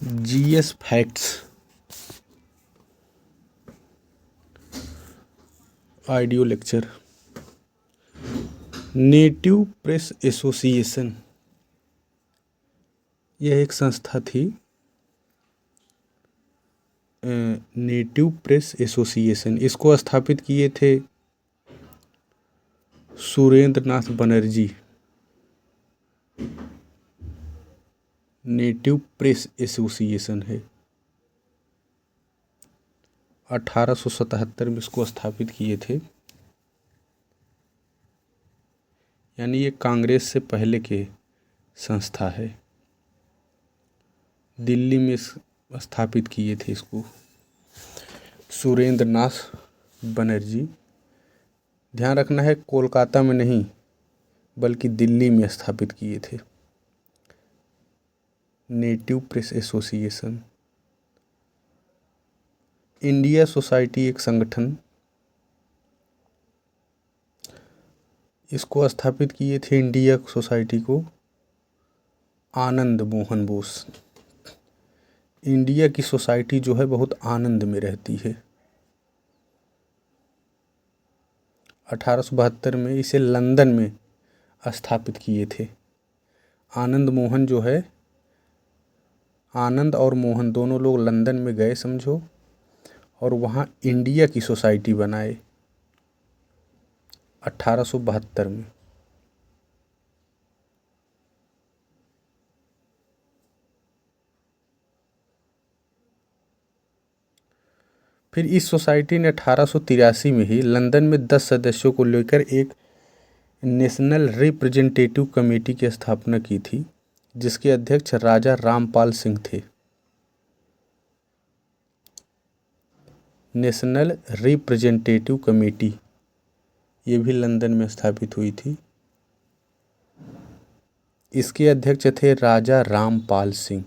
GS facts, audio lecture. Native press association, यह एक संस्था थी। नेटिव प्रेस एसोसिएशन, इसको स्थापित किए थे सुरेंद्र नाथ बनर्जी। नेटिव प्रेस एसोसिएशन है, 1877 में इसको स्थापित किए थे। यानी ये कांग्रेस से पहले के संस्था है। दिल्ली में स्थापित किए थे इसको सुरेंद्र नाथ बनर्जी। ध्यान रखना है, कोलकाता में नहीं बल्कि दिल्ली में स्थापित किए थे। Native press association. India society एक संगठन, इसको स्थापित किए थे इंडिया सोसाइटी को आनंद मोहन बोस। इंडिया की सोसाइटी जो है बहुत आनंद में रहती है। 1872 में इसे लंदन में स्थापित किए थे। आनंद मोहन जो है, आनंद और मोहन दोनों लोग लंदन में गए समझो, और वहाँ इंडिया की सोसाइटी बनाए 1872 में। फिर इस सोसाइटी ने 1883 में ही लंदन में 10 सदस्यों को लेकर एक नेशनल रिप्रेजेंटेटिव कमेटी की स्थापना की थी, जिसके अध्यक्ष राजा रामपाल सिंह थे। नेशनल रिप्रेजेंटेटिव कमेटी ये भी लंदन में स्थापित हुई थी। इसके अध्यक्ष थे Raja Rampal Singh.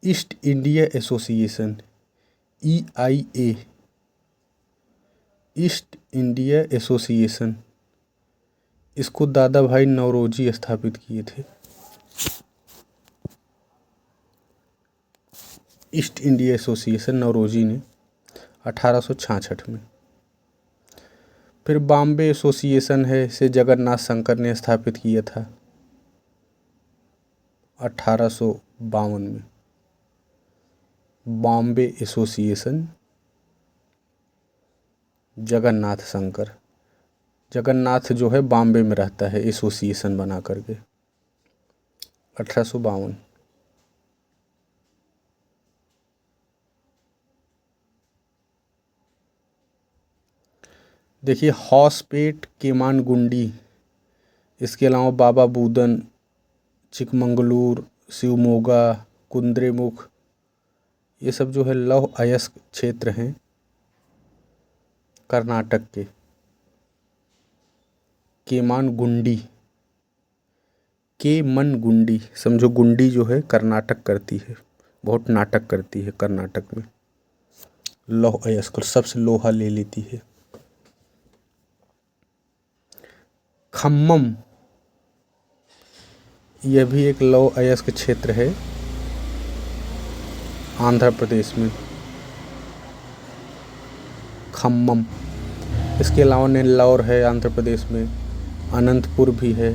East India Association, EIA, East India Association, इसको दादा भाई नौरोजी स्थापित किए थे। ईस्ट इंडिया एसोसिएशन नौरोजी ने 1866 में। फिर बॉम्बे एसोसिएशन है, इसे जगन्नाथ शंकर ने स्थापित किया था 1852 में। बॉम्बे एसोसिएशन, जगन्नाथ शंकर, जगन्नाथ जो है बॉम्बे में रहता है, एसोसिएशन बना करके 1852। देखिए, हॉसपेट, केमानगुंडी, इसके अलावा बाबा बूदन, चिकमंगलूर, शिवमोगा, कुद्रेमुख, ये सब जो है लौह अयस्क क्षेत्र हैं कर्नाटक के। केमानगुंडी, केमनगुंडी, समझो गुंडी जो है कर्नाटक करती है, बहुत नाटक करती है कर्नाटक में, लौह अयस्क सबसे लोहा ले लेती है। खम्मम, यह भी एक लौह अयस्क क्षेत्र है आंध्र प्रदेश में। खम्मम, इसके अलावा नेल्लौर है आंध्र प्रदेश में, अनंतपुर भी है।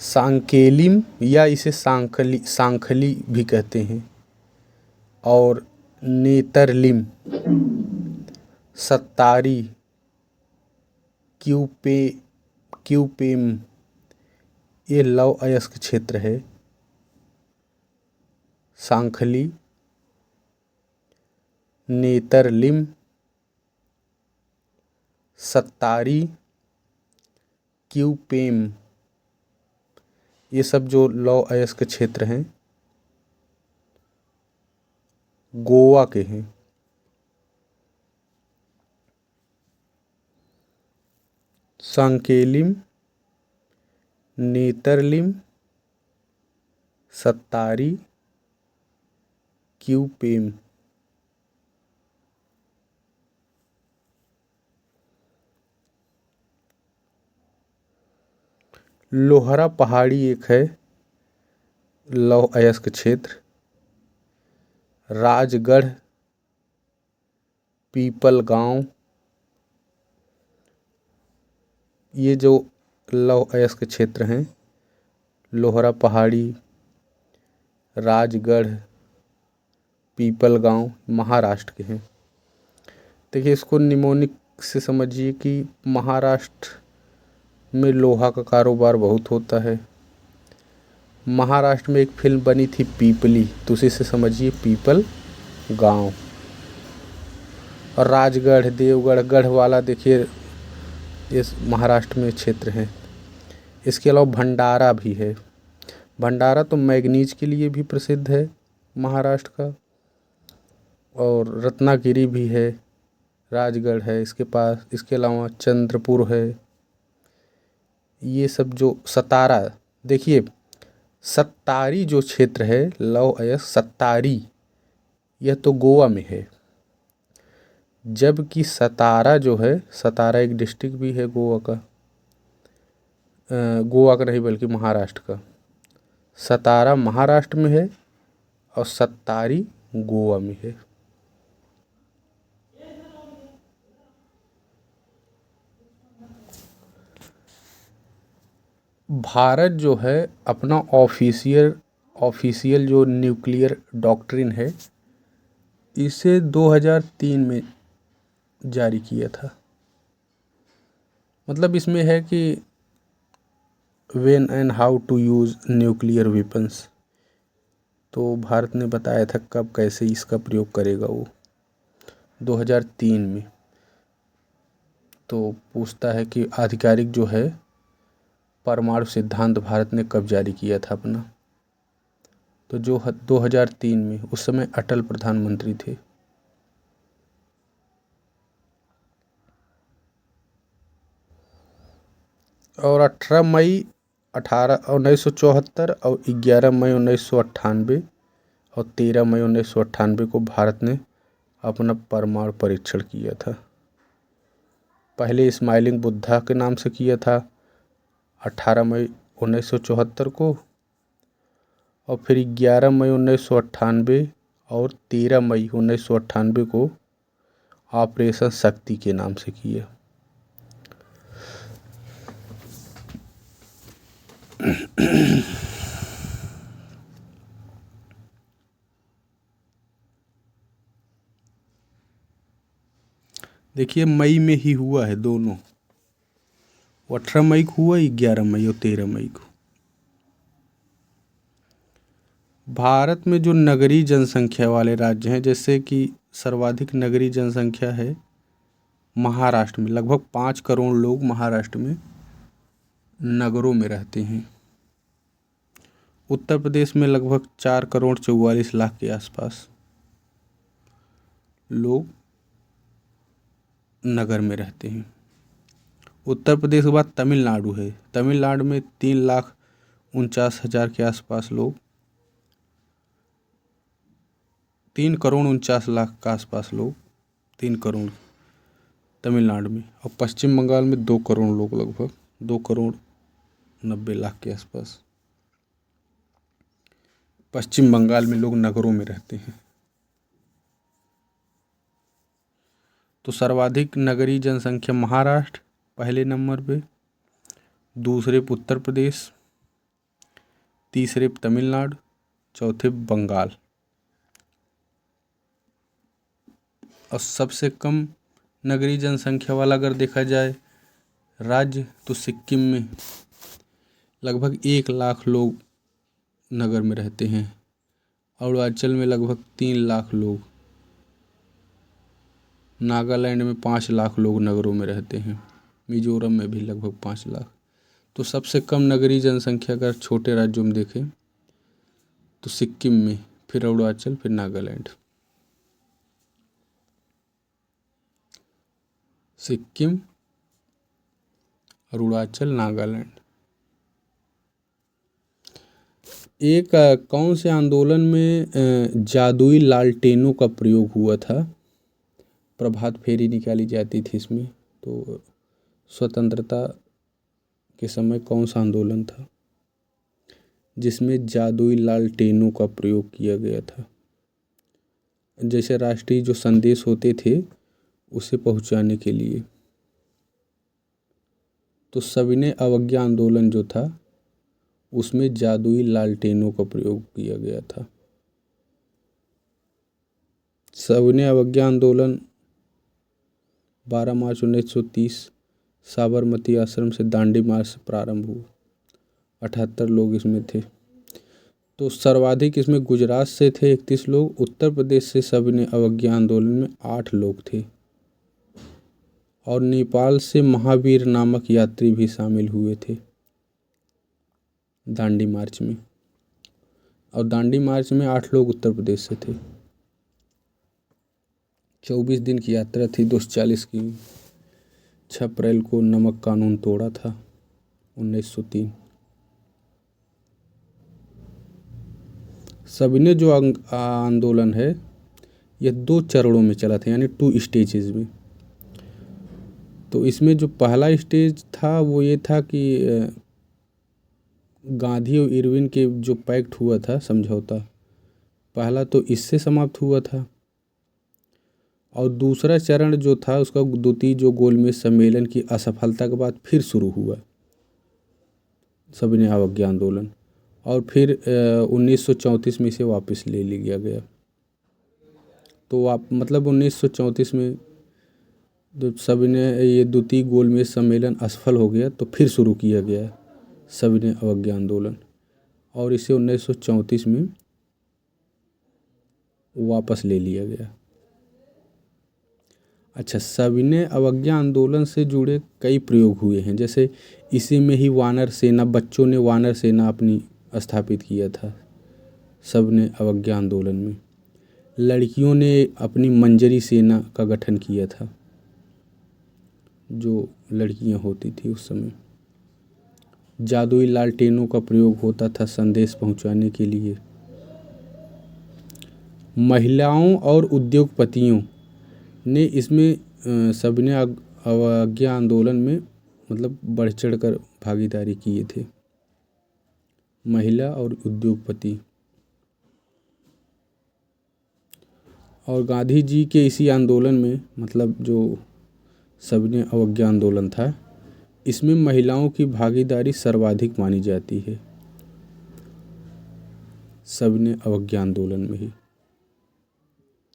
सांकेलिम, या इसे सांखली भी कहते हैं, और नेतरलिम, सत्तारी, क्यूपेम, ये लौह अयस्क क्षेत्र है। सांखली, नेतरलिम, सत्तारी, क्यूपेम, ये सब जो लौह अयस्क क्षेत्र हैं गोवा के हैं। सांकेलिम, नेतरलिम, सत्तारी, क्यूपेम, लोहरा पहाड़ी एक है लौह अयस्क क्षेत्र। राजगढ़, पीपल गांव, ये जो लौह अयस्क क्षेत्र हैं, लोहरा पहाड़ी, राजगढ़, पीपल गांव, महाराष्ट्र के हैं। देखिए, इसको निमोनिक से समझिए कि महाराष्ट्र में लोहा का कारोबार बहुत होता है। महाराष्ट्र में एक फिल्म बनी थी पीपली, तो उसी से समझिए पीपल गांव। और राजगढ़, देवगढ़, गढ़वाला देखिए इस महाराष्ट्र में क्षेत्र हैं। इसके अलावा भंडारा भी है। भंडारा तो मैग्नीज के लिए भी प्रसिद्ध है महाराष्ट्र का। और रत्नागिरी भी है, राजगढ़ है इसके पास। इसके अलावा चंद्रपुर है। ये सब जो सतारा, देखिए सत्तारी जो क्षेत्र है लौह अयस्क सत्तारी, यह तो गोवा में है। जबकि सतारा जो है, सतारा एक डिस्ट्रिक्ट भी है गोवा का, गोवा का नहीं बल्कि महाराष्ट्र का। सतारा महाराष्ट्र में है और सत्तारी गोवा में है। भारत जो है अपना ऑफिशियल जो न्यूक्लियर डॉक्ट्रिन है, इसे 2003 में जारी किया था। मतलब इसमें है कि when and how to use nuclear weapons. तो भारत ने बताया था कब कैसे इसका प्रयोग करेगा वो 2003 में। तो पूछता है कि आधिकारिक जो है परमाणु सिद्धांत भारत ने कब जारी किया था अपना। तो जो 2003 में, उस समय अटल प्रधानमंत्री थे। और 18 मई 1974 और 11 मई 1998 और 13 मई 1998 को भारत ने अपना परमाणु परीक्षण किया था। पहले स्माइलिंग बुद्धा के नाम से किया था 18 मई 1974 को, और फिर 11 मई 1998 और 13 मई 1998 को ऑपरेशन शक्ति के नाम से किया। देखिए मई में ही हुआ है दोनों, 18 मई को हुआ, 11 मई और 13 मई को। भारत में जो नगरीय जनसंख्या वाले राज्य हैं, जैसे कि सर्वाधिक नगरीय जनसंख्या है महाराष्ट्र में, लगभग 5 करोड़ लोग महाराष्ट्र में नगरों में रहते हैं। उत्तर प्रदेश में लगभग 4 करोड़ 44 लाख के आसपास लोग नगर में रहते हैं। उत्तर प्रदेश के बाद तमिलनाडु है। तमिलनाडु में 3,49,000 के आसपास लोग, 3 करोड़ 49 लाख के आसपास लोग, 3 करोड़ तमिलनाडु में। और पश्चिम बंगाल में 2 करोड़ लोग, लगभग 2 करोड़ 90 लाख के आसपास पश्चिम बंगाल में लोग नगरों में रहते हैं। तो सर्वाधिक नगरीय जनसंख्या महाराष्ट्र पहले नंबर पे, दूसरे पे उत्तर प्रदेश, तीसरे पे तमिलनाडु, चौथे बंगाल। और सबसे कम नगरीय जनसंख्या वाला अगर देखा जाए राज्य, तो सिक्किम में लगभग 1 लाख लोग नगर में रहते हैं। अरुणाचल में लगभग 3 लाख लोग, नागालैंड में 5 लाख लोग नगरों में रहते हैं, मिजोरम में भी लगभग 5 लाख। तो सबसे कम नगरीय जनसंख्या अगर छोटे राज्यों में देखें तो सिक्किम में, फिर अरुणाचल, फिर नागालैंड। सिक्किम, अरुणाचल, नागालैंड। एक कौन से आंदोलन में जादुई लालटेनों का प्रयोग हुआ था? प्रभात फेरी निकाली जाती थी इसमें। तो स्वतंत्रता के समय कौन सा आंदोलन था जिसमें जादुई लालटेनों का प्रयोग किया गया था? जैसे राष्ट्रीय जो संदेश होते थे उसे पहुंचाने के लिए। तो सविनय अवज्ञा आंदोलन जो था उसमें जादुई लालटेनों का प्रयोग किया गया था। सविनय अवज्ञा आंदोलन 12 मार्च 1930 साबरमती आश्रम से दांडी मार्च से प्रारंभ हुआ। 78 लोग इसमें थे। तो सर्वाधिक इसमें गुजरात से थे 31 लोग। उत्तर प्रदेश से सविनय अवज्ञा आंदोलन में 8 लोग थे और नेपाल से महावीर नामक यात्री भी शामिल हुए थे दांडी मार्च में। और दांडी मार्च में 8 लोग उत्तर प्रदेश से थे। 24 दिन की यात्रा थी 240 की। 6 अप्रैल को नमक कानून तोड़ा था 1903। सविनय जो आंदोलन है यह 2 चरणों में चला था, यानी 2 स्टेजेस में। तो इसमें जो पहला स्टेज था वो ये था कि गांधी और इरविन के जो पैक्ट हुआ था, समझौता, पहला तो इससे समाप्त हुआ था। और दूसरा चरण जो था उसका द्वितीय जो गोलमेज सम्मेलन की असफलता के बाद फिर शुरू हुआ सविनय अवज्ञा आंदोलन। और फिर 1934 में इसे वापस ले लिया गया। तो आप मतलब 1934 में जब सविनय ये द्वितीय गोलमेज सम्मेलन असफल हो गया तो फिर शुरू किया गया सविनय अवज्ञा आंदोलन और इसे 1934 में वापस ले लिया गया। अच्छा, सविनय अवज्ञा आंदोलन से जुड़े कई प्रयोग हुए हैं। जैसे इसी में ही वानर सेना, बच्चों ने वानर सेना अपनी स्थापित किया था सविनय अवज्ञा आंदोलन में। लड़कियों ने अपनी मंजरी सेना का गठन किया था, जो लड़कियां होती थी उस समय। जादुई लालटेनों का प्रयोग होता था संदेश पहुंचाने के लिए। महिलाओं और उद्योगपतियों ने इसमें सविनय अवज्ञा आंदोलन में मतलब बढ़ चढ़कर भागीदारी किए थे, महिला और उद्योगपति। और गांधी जी के इसी आंदोलन में मतलब जो सविनय अवज्ञा आंदोलन था इसमें महिलाओं की भागीदारी सर्वाधिक मानी जाती है सविनय अवज्ञा आंदोलन में ही।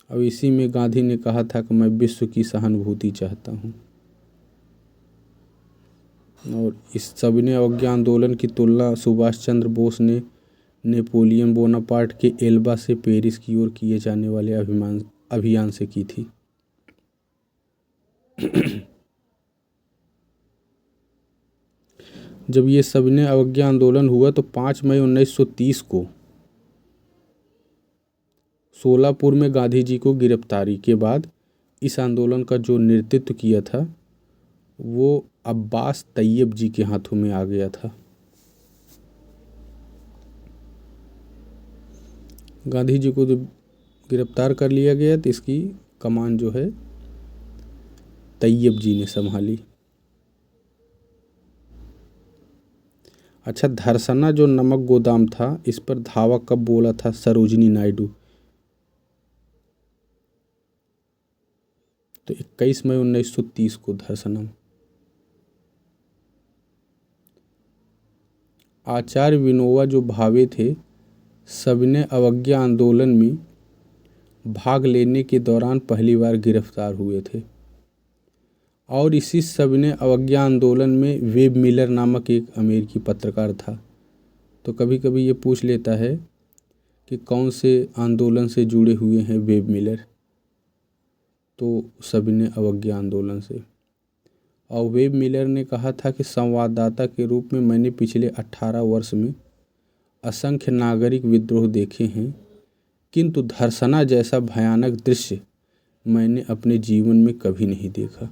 अब इसी में गांधी ने कहा था कि मैं विश्व की सहानुभूति चाहता हूँ। और इस सविनय अवज्ञा आंदोलन की तुलना सुभाष चंद्र बोस ने नेपोलियन बोनापार्ट के एल्बा से पेरिस की ओर किए जाने वाले अभियान से की थी। जब ये सविनय अवज्ञा आंदोलन हुआ तो 5 मई 1930 को सोलापुर में गांधी जी को गिरफ्तारी के बाद इस आंदोलन का जो नेतृत्व किया था वो अब्बास तैयब जी के हाथों में आ गया था। गांधी जी को जब गिरफ्तार कर लिया गया तो इसकी कमान जो है तैयब जी ने संभाली। अच्छा, धरसना जो नमक गोदाम था इस पर धावा कब बोला था सरोजिनी नायडू? तो 21 मई 1930 को धरसना। आचार्य विनोबा जो भावे थे सविनय अवज्ञा आंदोलन में भाग लेने के दौरान पहली बार गिरफ्तार हुए थे। और इसी सविनय अवज्ञा आंदोलन में वेब मिलर नामक एक अमेरिकी पत्रकार था। तो कभी कभी ये पूछ लेता है कि कौन से आंदोलन से जुड़े हुए हैं वेब मिलर, तो सविनय अवज्ञा आंदोलन से। और वेब मिलर ने कहा था कि संवाददाता के रूप में मैंने पिछले 18 वर्ष में असंख्य नागरिक विद्रोह देखे हैं, किंतु धरसना जैसा भयानक दृश्य मैंने अपने जीवन में कभी नहीं देखा।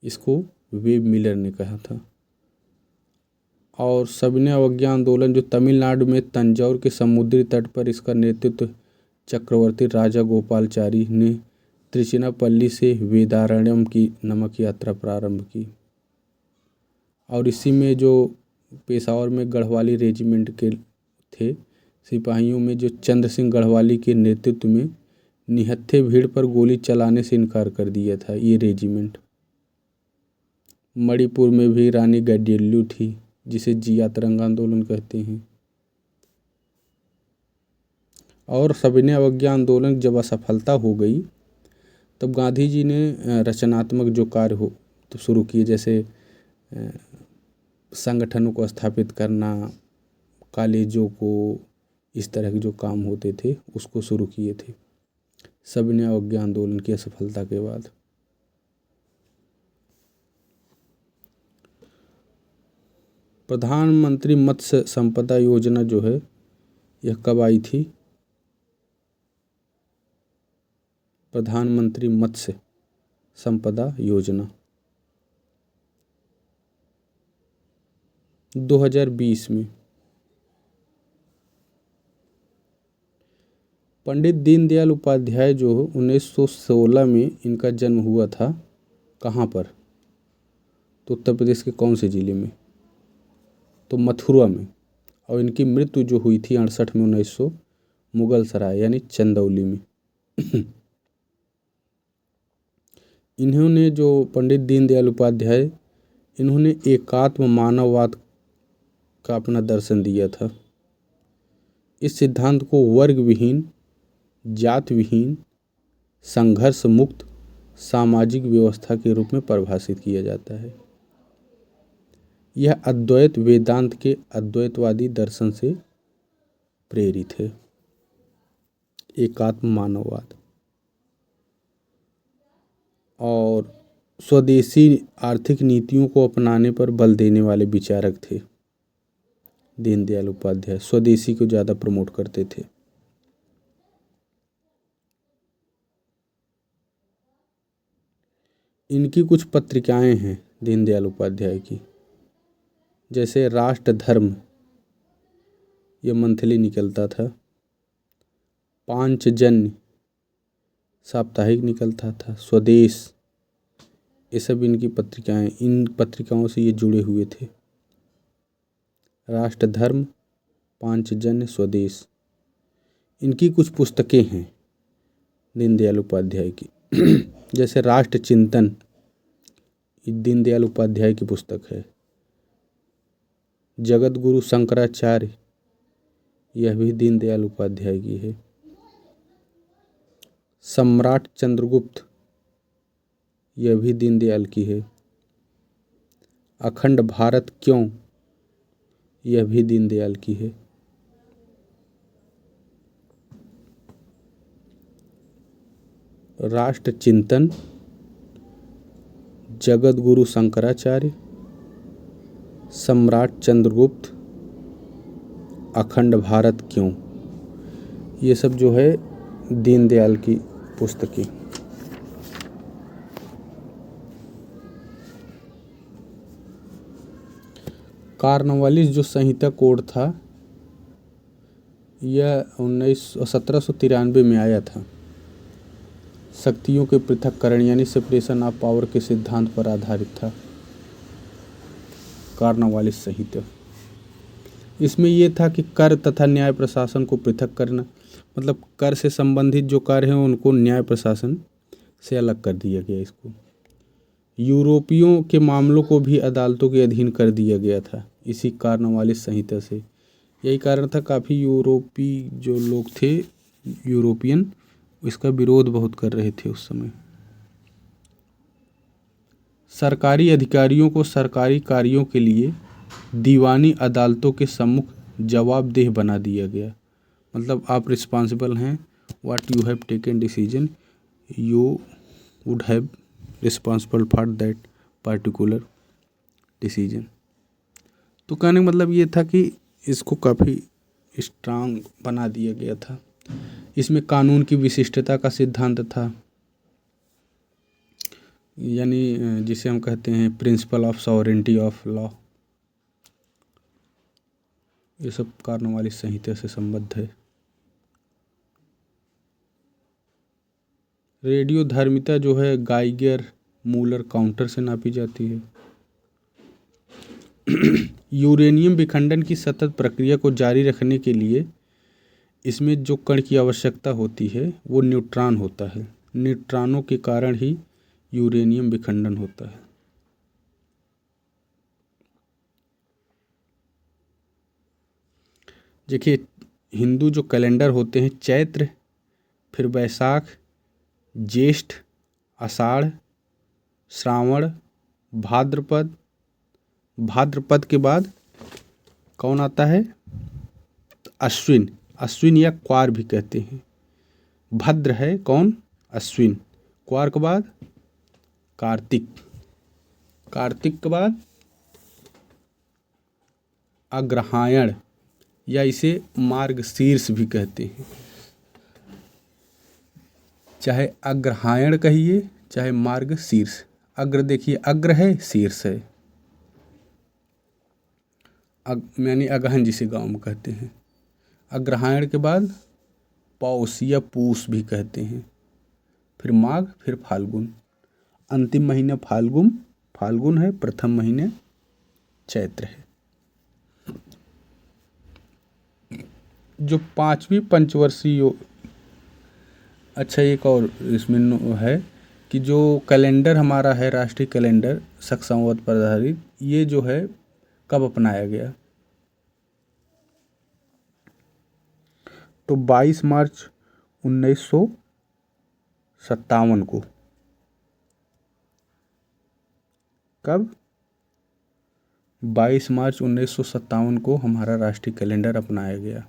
इसको वेब मिलर ने कहा था। और सविनय अवज्ञा आंदोलन जो तमिलनाडु में तंजौर के समुद्री तट पर इसका नेतृत्व चक्रवर्ती राजा गोपालचारी ने त्रिचिनापल्ली से वेदारण्यम की नमक यात्रा प्रारंभ की। और इसी में जो पेशावर में गढ़वाली रेजिमेंट के थे सिपाहियों में जो चंद्र सिंह गढ़वाली के नेतृत्व में निहत्थे भीड़ पर गोली चलाने से इनकार कर दिया था ये रेजिमेंट। मणिपुर में भी रानी गैडियल्लू थी जिसे जिया तरंग आंदोलन कहते हैं। और सविनय अवज्ञा आंदोलन जब असफलता हो गई तब गांधी जी ने रचनात्मक जो कार्य हो तो शुरू किए, जैसे संगठनों को स्थापित करना, कॉलेजों को, इस तरह के जो काम होते थे उसको शुरू किए थे सविनय अवज्ञा आंदोलन की असफलता के बाद। प्रधानमंत्री मत्स्य संपदा योजना जो है यह कब आई थी? प्रधानमंत्री मत्स्य संपदा योजना 2020 में। पंडित दीनदयाल उपाध्याय जो 1916 में इनका जन्म हुआ था, कहाँ पर? तो उत्तर प्रदेश के कौन से ज़िले में? तो मथुरा में। और इनकी मृत्यु जो हुई थी 68 में 1900 मुगल सराय यानी चंदौली में। इन्होंने जो पंडित दीनदयाल उपाध्याय इन्होंने एकात्म मानववाद का अपना दर्शन दिया था। इस सिद्धांत को वर्ग विहीन, जात विहीन, संघर्ष मुक्त सामाजिक व्यवस्था के रूप में परिभाषित किया जाता है। यह अद्वैत वेदांत के अद्वैतवादी दर्शन से प्रेरित है। एकात्म मानववाद और स्वदेशी आर्थिक नीतियों को अपनाने पर बल देने वाले विचारक थे दीनदयाल उपाध्याय। स्वदेशी को ज़्यादा प्रमोट करते थे। इनकी कुछ पत्रिकाएं हैं दीनदयाल उपाध्याय की, जैसे राष्ट्र धर्म, ये मंथली निकलता था। पांचजन्य साप्ताहिक निकलता था। स्वदेश, ये सब इनकी पत्रिकाएं, इन पत्रिकाओं से ये जुड़े हुए थे। राष्ट्र धर्म, पांचजन्य, स्वदेश, इनकी कुछ पुस्तकें हैं दीनदयाल उपाध्याय की। जैसे राष्ट्र चिंतन, दीनदयाल उपाध्याय की पुस्तक है। जगत गुरु शंकराचार्य, यह भी दीनदयाल उपाध्याय की है। सम्राट चंद्रगुप्त, यह भी दीनदयाल की है। अखंड भारत क्यों, यह भी दीनदयाल की है। राष्ट्र चिंतन, जगत गुरु शंकराचार्य, सम्राट चंद्रगुप्त, अखंड भारत क्यों, ये सब जो है दीनदयाल की पुस्तकें। कार्नवालिस जो संहिता कोड था यह 1793 में आया था। शक्तियों के पृथक्करण यानी सेपरेशन ऑफ पावर के सिद्धांत पर आधारित था कार्नवालिस संहिता। इसमें यह था कि कर तथा न्याय प्रशासन को पृथक करना, मतलब कर से संबंधित जो कार्य हैं उनको न्याय प्रशासन से अलग कर दिया गया। इसको यूरोपियों के मामलों को भी अदालतों के अधीन कर दिया गया था इसी कार्नवालिस संहिता से। यही कारण था काफ़ी यूरोपीय जो लोग थे, यूरोपियन, इसका विरोध बहुत कर रहे थे उस समय। सरकारी अधिकारियों को सरकारी कार्यों के लिए दीवानी अदालतों के सम्मुख जवाबदेह बना दिया गया। मतलब आप रिस्पॉन्सिबल हैं, what you have taken decision you would have responsible for that particular decision. तो कहने का मतलब ये था कि इसको काफ़ी स्ट्रांग बना दिया गया था। इसमें कानून की विशिष्टता का सिद्धांत था, यानी जिसे हम कहते हैं principle of sovereignty of law. ये सब कार्नवालिस संहिता से संबद्ध है। रेडियो धार्मिकता जो है गाइगर मूलर काउंटर से नापी जाती है। यूरेनियम विखंडन की सतत प्रक्रिया को जारी रखने के लिए इसमें जो कण की आवश्यकता होती है वो न्यूट्रॉन होता है। न्यूट्रॉनों के कारण ही यूरेनियम विखंडन होता है। देखिए, हिंदू जो कैलेंडर होते हैं, चैत्र, फिर वैशाख, ज्येष्ठ, आषाढ़, श्रावण, भाद्रपद, भाद्रपद के बाद कौन आता है? अश्विन। अश्विन या क्वार भी कहते हैं। भद्र है कौन? अश्विन। क्वार के बाद कार्तिक। कार्तिक के बाद अग्रहायण या इसे मार्गशीर्ष भी कहते हैं। चाहे अग्रहायण कहिए चाहे मार्गशीर्ष। अग्र देखिए, अग्र है, शीर्ष है। यानी अगहन जिसे गांव में कहते हैं। अग्रहायण के बाद पौष या पूष भी कहते हैं। फिर माघ, फिर फाल्गुन। अंतिम महीने फाल्गुन है, प्रथम महीने चैत्र है। जो पांचवी पंचवर्षीय, अच्छा एक और इसमें है कि जो कैलेंडर हमारा है, राष्ट्रीय कैलेंडर शक संवत पर आधारित, ये जो है कब अपनाया गया? तो 22 मार्च 1957 को। कब? 22 मार्च 1957 को हमारा राष्ट्रीय कैलेंडर अपनाया गया।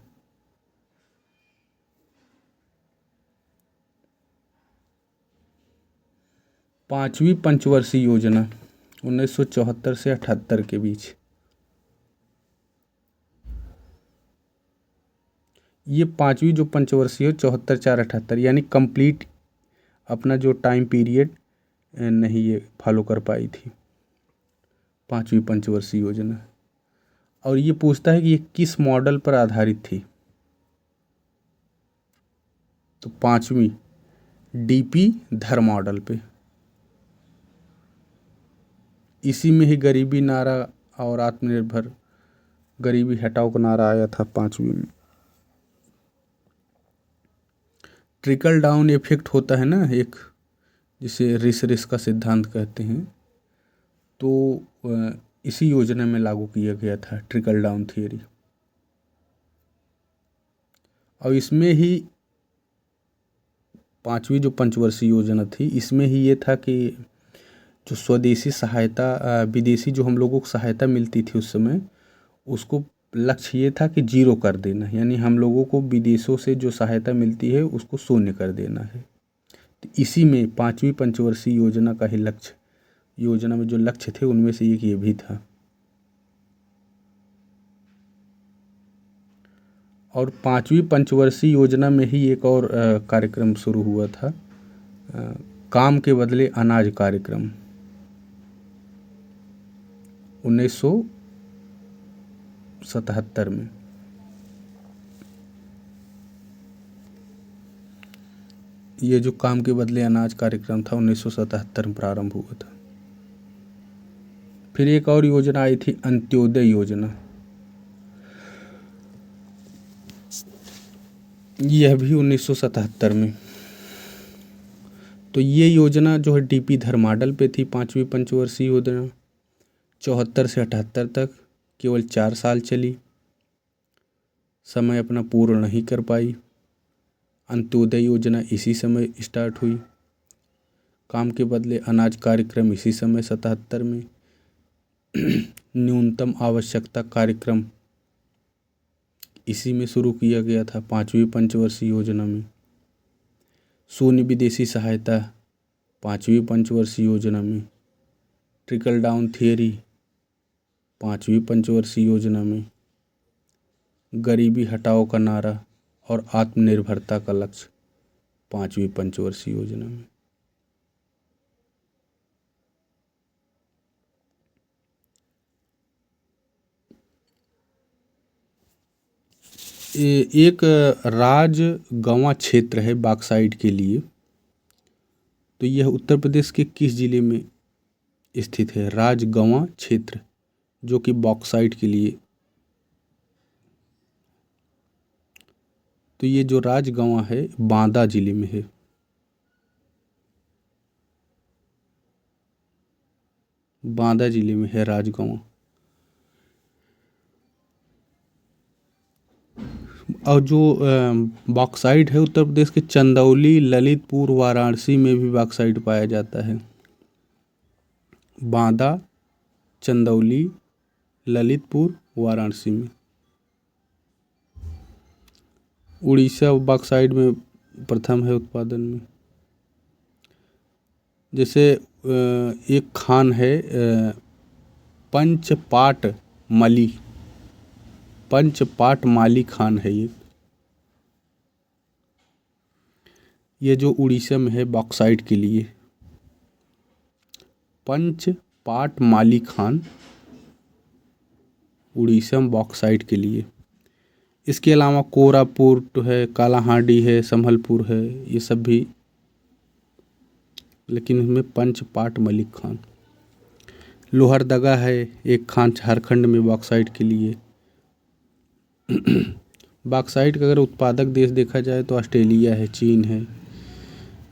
पांचवी पंचवर्षीय योजना 1974 से 78 के बीच। ये पांचवी जो पंचवर्षीय 74, 4, 78 यानी कंप्लीट अपना जो टाइम पीरियड नहीं ये फॉलो कर पाई थी पांचवी पंचवर्षीय योजना। और ये पूछता है कि ये किस मॉडल पर आधारित थी? तो पांचवी डीपी धर मॉडल पे। इसी में ही गरीबी नारा और आत्मनिर्भर गरीबी हटाओ का नारा आया था पांचवी में। ट्रिकल डाउन इफेक्ट होता है ना एक, जिसे रिस का सिद्धांत कहते हैं, तो इसी योजना में लागू किया गया था ट्रिकल डाउन थियरी। और इसमें ही पांचवी जो पंचवर्षीय योजना थी, इसमें ही ये था कि जो स्वदेशी सहायता, विदेशी जो हम लोगों को सहायता मिलती थी उस समय, उसको लक्ष्य ये था कि जीरो कर देना, यानी हम लोगों को विदेशों से जो सहायता मिलती है उसको शून्य कर देना है। तो इसी में पांचवी पंचवर्षीय योजना का ही लक्ष्य, योजना में जो लक्ष्य थे उनमें से एक ये भी था। और पांचवी पंचवर्षीय योजना में ही एक और कार्यक्रम शुरू हुआ था, काम के बदले अनाज कार्यक्रम 1977 में। ये जो काम के बदले अनाज कार्यक्रम था 1977 में प्रारंभ हुआ था। फिर एक और योजना आई थी, अंत्योदय योजना। यह भी 1977 में। तो ये योजना जो है डीपी धर मॉडल पे थी। पांचवी पंचवर्षीय योजना 74 से 78 तक केवल 4 साल चली, समय अपना पूर्ण नहीं कर पाई। अंत्योदय योजना इसी समय स्टार्ट हुई। काम के बदले अनाज कार्यक्रम इसी समय 77 में। न्यूनतम आवश्यकता कार्यक्रम इसी में शुरू किया गया था पांचवी पंचवर्षीय योजना में। शून्य विदेशी सहायता पांचवी पंचवर्षीय योजना में। ट्रिकल डाउन थियरी पांचवी पंचवर्षीय योजना में। गरीबी हटाओ का नारा और आत्मनिर्भरता का लक्ष्य पांचवी पंचवर्षीय योजना में। एक राजगंवा क्षेत्र है बॉक्साइट के लिए, तो यह उत्तर प्रदेश के किस जिले में स्थित है? राजगंवा क्षेत्र जो कि बॉक्साइट के लिए। तो ये जो राजगंवा है बांदा जिले में है। बांदा जिले में है राजगंवा। और जो बॉक्साइट है उत्तर प्रदेश के चंदौली, ललितपुर, वाराणसी में भी बॉक्साइट पाया जाता है। बांदा, चंदौली, ललितपुर, वाराणसी में। उड़ीसा बॉक्साइट में प्रथम है उत्पादन में। जैसे एक खान है पंचपाट मली, पंचपाट माली खान है ये जो उड़ीसा में है बॉक्साइट के लिए। पंचपाट माली खान उड़ीसा में बॉक्साइट के लिए। इसके अलावा कोरापुट है, कालाहांडी है, संभलपुर है, ये सब भी, लेकिन इसमें पंचपाट मलिक खान। लोहरदगा है एक खान झारखंड में बॉक्साइट के लिए। बॉक्साइट का अगर उत्पादक देश देखा जाए तो ऑस्ट्रेलिया है, चीन है,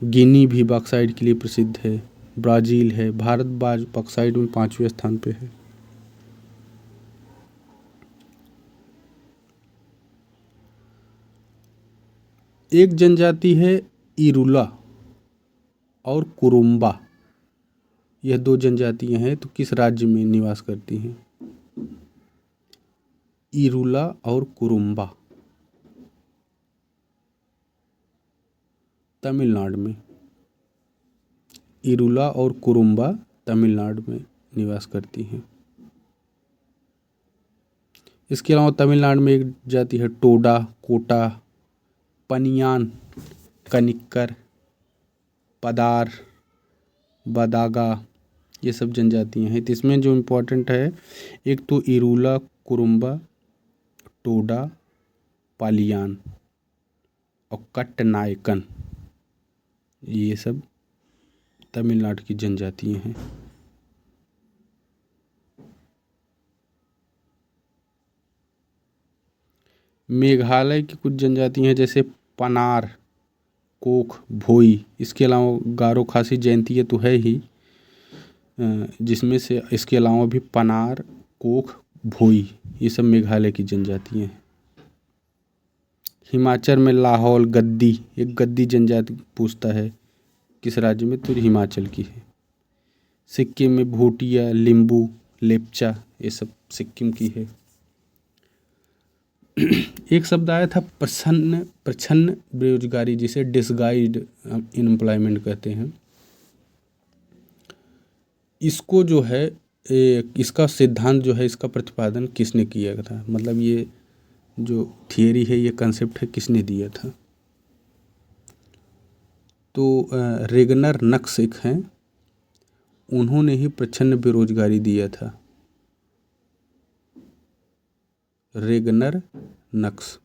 गिनी भी बॉक्साइट के लिए प्रसिद्ध है, ब्राज़ील है। भारत बॉक्साइट में 5वें स्थान पे है। एक जनजाति है इरुला और कुरुम्बा, यह 2 जनजातियां हैं, तो किस राज्य में निवास करती हैं? इरुला और कुरुम्बा तमिलनाडु में। इरुला और कुरुम्बा तमिलनाडु में निवास करती हैं। इसके अलावा तमिलनाडु में एक जाति है टोडा, कोटा, पनियान, कनिक्कर, पदार, बदागा, ये सब जनजातियां हैं। तो इसमें जो इम्पोर्टेंट है, एक तो इरुला, कुरुम्बा, टोडा, पालियान और कट्टनायकन, ये सब तमिलनाडु की जनजातियां हैं। मेघालय की कुछ जनजातियां हैं जैसे पनार, कोख, भोई। इसके अलावा गारो खासी जयंती तो है ही, जिसमें से इसके अलावा भी पनार, कोख, भोई, ये सब मेघालय की जनजातियां हैं। हिमाचल में लाहौल, गद्दी, एक गद्दी जनजाति पूछता है किस राज्य में, तो हिमाचल की है। सिक्किम में भूटिया, लिम्बू, लेप्चा, ये सब सिक्किम की है। एक शब्द आया था प्रच्छन्न बेरोजगारी, जिसे डिसगाइज्ड अनएम्प्लॉयमेंट कहते हैं। इसको जो है इसका सिद्धांत जो है, इसका प्रतिपादन किसने किया था? मतलब ये जो थियरी है, ये कंसेप्ट है, किसने दिया था? तो रेगनर नक्स एक हैं, उन्होंने ही प्रच्छन्न बेरोजगारी दिया था। रेगनर नक्स।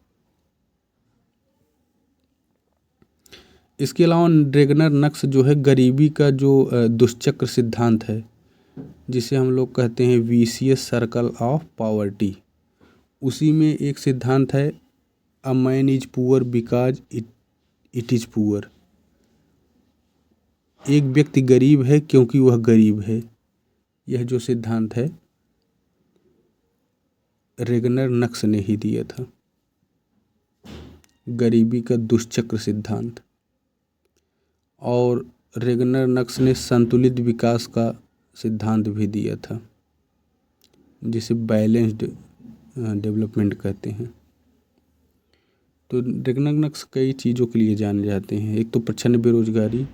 इसके अलावा रेगनर नक्स जो है गरीबी का जो दुष्चक्र सिद्धांत है, जिसे हम लोग कहते हैं विशियस सर्कल ऑफ पॉवर्टी, उसी में एक सिद्धांत है a man is poor because it is poor. एक व्यक्ति गरीब है क्योंकि वह गरीब है। यह जो सिद्धांत है रेगनर नक्स ने ही दिया था, गरीबी का दुष्चक्र सिद्धांत। और रेगनर नक्स ने संतुलित विकास का सिद्धांत भी दिया था, जिसे बैलेंस्ड डेवलपमेंट कहते हैं। तो रेगनर नक्स कई चीज़ों के लिए जाने जाते हैं। एक तो प्रच्छन्न बेरोजगारी,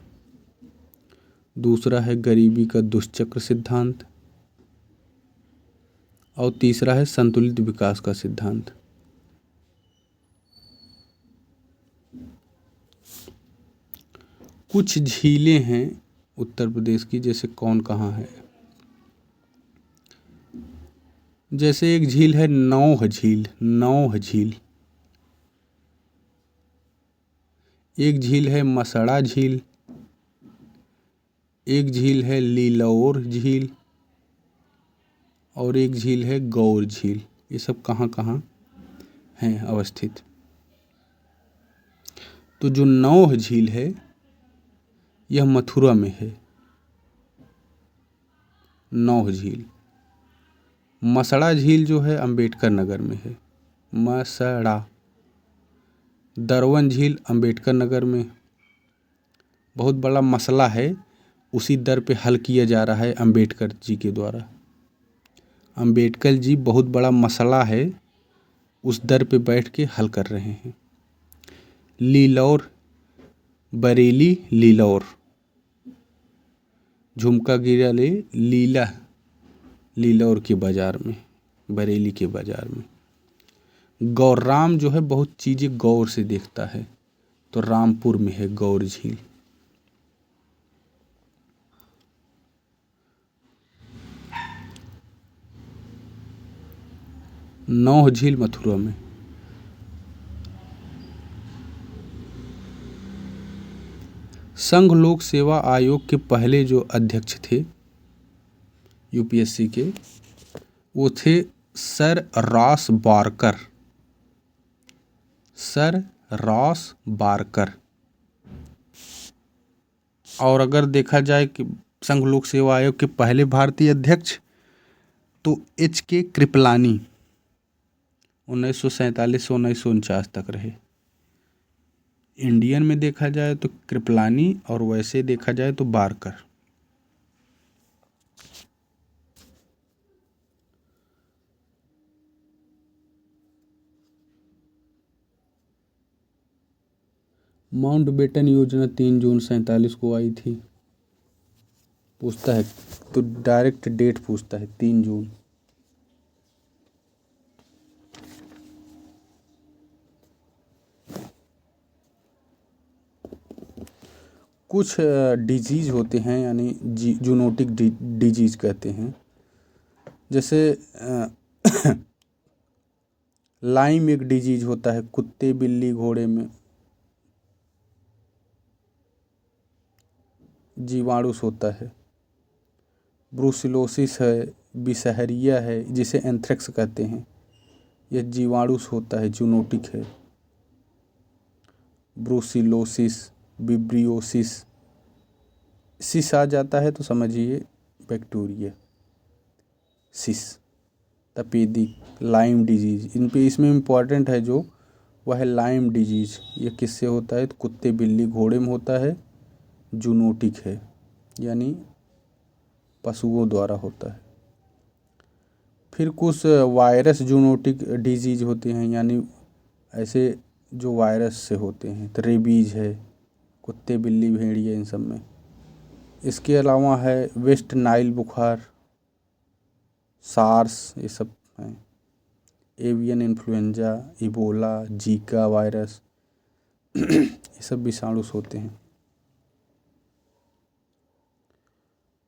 दूसरा है गरीबी का दुष्चक्र सिद्धांत, और तीसरा है संतुलित विकास का सिद्धांत। कुछ झीलें हैं उत्तर प्रदेश की, जैसे कौन कहाँ है। जैसे एक झील है नौह झील, नौह झील। एक झील है मसड़ा झील, एक झील है लीलौर झील, और एक झील है गौर झील। ये सब कहाँ कहाँ हैं अवस्थित? तो जो नौह झील है यह मथुरा में है, नौह झील। मसड़ा झील जो है अंबेडकर नगर में है, मसड़ा। दरवन झील अंबेडकर नगर में। बहुत बड़ा मसला है, उसी दर पे हल किया जा रहा है अंबेडकर जी के द्वारा। अंबेडकर जी बहुत बड़ा मसला है, उस दर पे बैठ के हल कर रहे हैं। लीलौर, बरेली लीलौर। झुमका गिरा ले लीला, लीलौर के बाजार में, बरेली के बाजार में। गौराम जो है बहुत चीज़ें गौर से देखता है, तो रामपुर में है गौर झील। नौह झील मथुरा में। संघ लोक सेवा आयोग के पहले जो अध्यक्ष थे यूपीएससी के, वो थे sir Ross Barker. Sir Ross Barker. और अगर देखा जाए कि संघ लोक सेवा आयोग के पहले भारतीय अध्यक्ष, तो एच के कृपलानी 1947 से 1949 तक रहे। इंडियन में देखा जाए तो कृपलानी, और वैसे देखा जाए तो बारकर। माउंटबेटन योजना 3 जून 1947 को आई थी। पूछता है तो डायरेक्ट डेट पूछता है, 3 जून। कुछ डिजीज होते हैं, यानी जूनोटिक डिजीज कहते हैं। जैसे लाइम एक डिजीज होता है कुत्ते, बिल्ली, घोड़े में। जीवाणुस होता है। ब्रूसिलोसिस है, बिसहरिया है, जिसे एंथ्रेक्स कहते हैं, यह जीवाणुस होता है, जूनोटिक है। ब्रूसिलोसिस, विब्रियोसिस, सिस आ जाता है तो समझिए बैक्टीरिया। सिस, तपेदिक, लाइम डिजीज, इन पे इसमें इम्पॉर्टेंट है जो, वह है लाइम डिजीज। ये किससे होता है? तो कुत्ते, बिल्ली, घोड़े में होता है, जूनोटिक है, यानी पशुओं द्वारा होता है। फिर कुछ वायरस जूनोटिक डिजीज होते हैं, यानी ऐसे जो वायरस से होते हैं। तो रेबीज है, कुत्ते, बिल्ली, भेड़िया, इन सब में। इसके अलावा है वेस्ट नाइल बुखार, सार्स, ये सब हैं। Avian influenza, Ebola, Zika virus, ये सब विषाणुस होते हैं।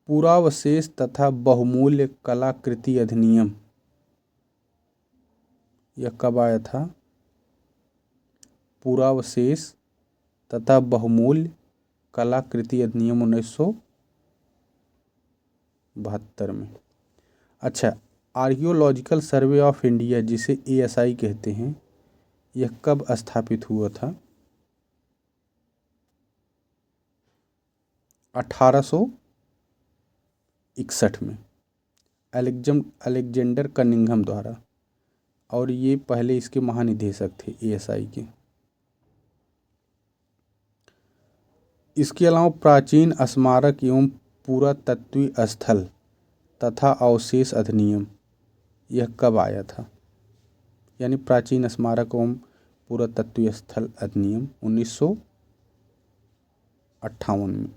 पुरावशेष तथा बहुमूल्य कलाकृति अधिनियम, यह कब आया था? पुरावशेष तथा बहुमूल्य कलाकृति अधिनियम 1972 में। अच्छा, आर्कियोलॉजिकल सर्वे ऑफ इंडिया, जिसे ASI कहते हैं, यह कब स्थापित हुआ था? 1861 में, अलेक्जेंडर कनिंघम द्वारा। और ये पहले इसके महानिदेशक थे ASI के। इसके अलावा प्राचीन स्मारक एवं पुरातत्वीय स्थल तथा अवशेष अधिनियम, यह कब आया था? यानी प्राचीन स्मारक एवं पुरातत्वीय स्थल अधिनियम 1958 में।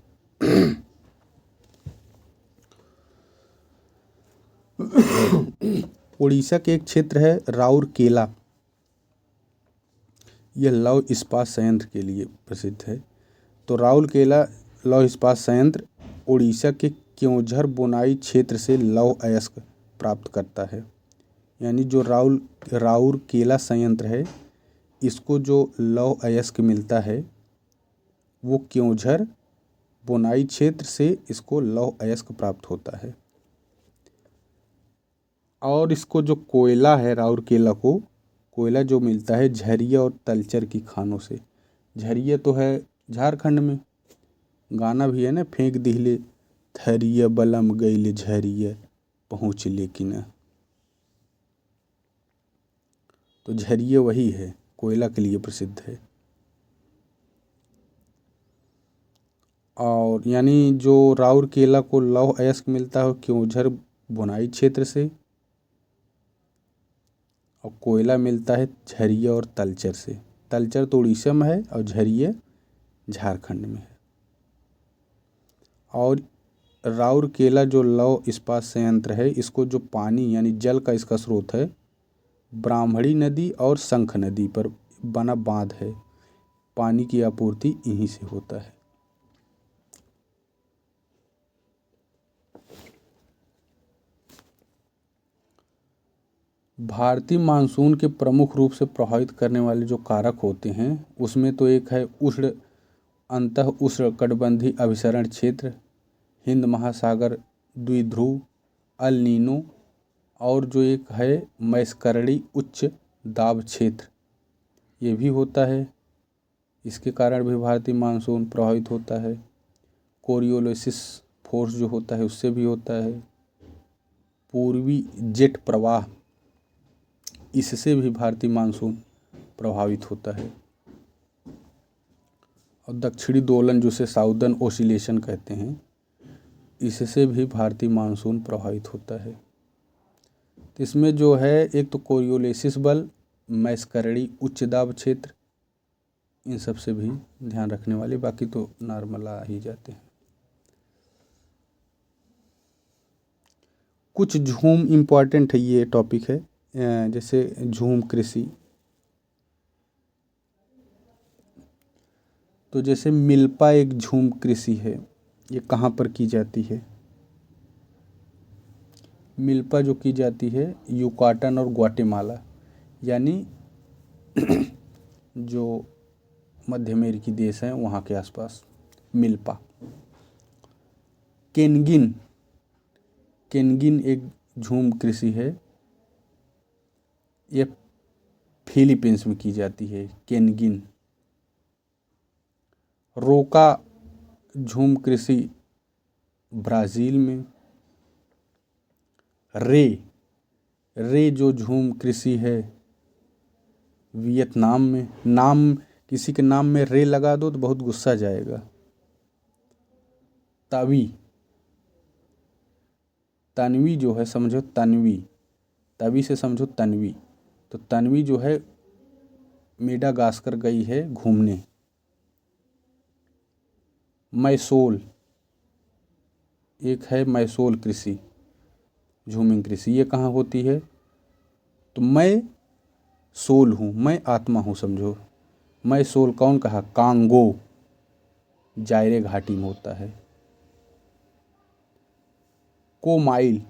उड़ीसा के एक क्षेत्र है राउरकेला, यह लौह इस्पात संयंत्र के लिए प्रसिद्ध है। तो राउरकेला लौह इस्पात संयंत्र उड़ीसा के क्योंझर बुनाई क्षेत्र से लौह अयस्क प्राप्त करता है। यानी जो राउरकेला संयंत्र है, इसको जो लौह अयस्क मिलता है, वो क्योंझर बुनाई क्षेत्र से इसको लौह अयस्क प्राप्त होता है। और इसको जो कोयला है राउरकेला को, कोयला जो मिलता है झरिया और तलचर की खानों से। झरिया तो है झारखंड में, गाना भी है ना, फेंक दिले थरिया बलम गइले झरिया पहुँच लेकिन। तो झरिया वही है, कोयला के लिए प्रसिद्ध है। और यानी जो राउरकेला को लौह अयस्क मिलता है क्योंझर बुनाई क्षेत्र से, और कोयला मिलता है झरिया और तलचर से। तलचर तो उड़ीसा में है और झरिया झारखंड में है। और राउरकेला जो लौह इस्पात संयंत्र है, इसको जो पानी यानी जल का इसका स्रोत है, ब्राह्मणी नदी और शंख नदी पर बना बांध है। पानी की आपूर्ति यहीं से होता है। भारतीय मानसून के प्रमुख रूप से प्रभावित करने वाले जो कारक होते हैं उसमें तो एक है उष्ण अंतः उष्ण कटिबंधीय अभिसरण क्षेत्र, हिंद महासागर द्विध्रुव, अल नीनो, और जो एक है मैस्करणी उच्च दाब क्षेत्र, ये भी होता है। इसके कारण भी भारतीय मानसून प्रभावित होता है। कोरियोलिसिस फोर्स जो होता है उससे भी होता है। पूर्वी जेट प्रवाह, इससे भी भारतीय मानसून प्रभावित होता है। और दक्षिणी दोलन जिसे साउदर्न ओसिलेशन कहते हैं, इससे भी भारतीय मानसून प्रभावित होता है। तो इसमें जो है एक तो कोरियोलिसिस बल, मैस्करणी उच्च दाब क्षेत्र, इन सब से भी ध्यान रखने वाले, बाकी तो नॉर्मल आ ही जाते हैं। कुछ झूम इम्पॉर्टेंट है, ये टॉपिक है, जैसे झूम कृषि। तो जैसे मिल्पा एक झूम कृषि है, ये कहाँ पर की जाती है? मिल्पा जो की जाती है युकाटन और ग्वाटेमाला, यानी जो मध्य अमेरिकी देश हैं वहाँ के आसपास मिल्पा। केनगिन, केनगिन एक झूम कृषि है, ये फिलीपींस में की जाती है। केनगिन। रोका झूम कृषि ब्राज़ील में। रे जो झूम कृषि है वियतनाम में। नाम किसी के नाम में रे लगा दो तो बहुत गुस्सा जाएगा। तवी, तन्वी जो है समझो तन्वी, तवी से समझो तन्वी। तो तन्वी जो है मेडागास्कर गई है घूमने। मैसोल, एक है मैसोल कृषि, झूमिंग कृषि, ये कहाँ होती है? तो मैं सोल हूँ, मैं आत्मा हूँ समझो। मैं सोल कौन कहा? कांगो, जायरे घाटी में होता है। कोमाइल,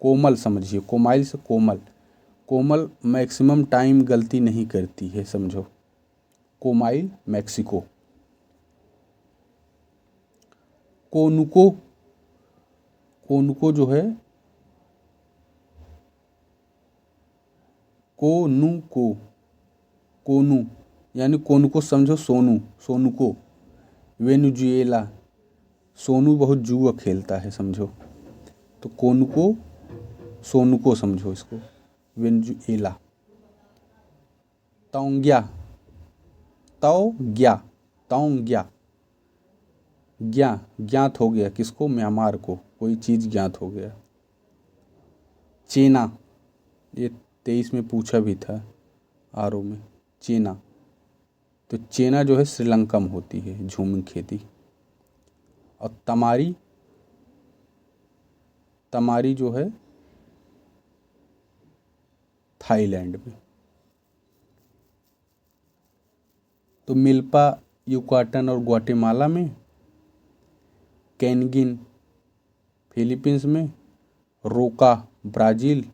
कोमल समझिए, कोमाइल से कोमल। कोमल मैक्सिमम टाइम गलती नहीं करती है समझो। कोमाइल मैक्सिको। कोनुको, कोनुको जो है कोनुको, कोनू यानी कोनुको समझो सोनू, सोनुको। वेनेजुएला, सोनू बहुत जुआ खेलता है समझो, तो कोनुको सोनुको समझो इसको। वेनेजुएला। तौंग्या, तौग्या, तौंग्या, ज्ञात हो गया किसको? म्यांमार को, कोई चीज़ ज्ञात हो गया। चेना, ये 23 में पूछा भी था आरओ में, चेना। तो चेना जो है श्रीलंका में होती है झूम खेती। और तमारी, तमारी जो है थाईलैंड में। तो मिल्पा युकाटन और ग्वाटेमाला में, केनगिन फिलीपींस में, रोका ब्राज़ील,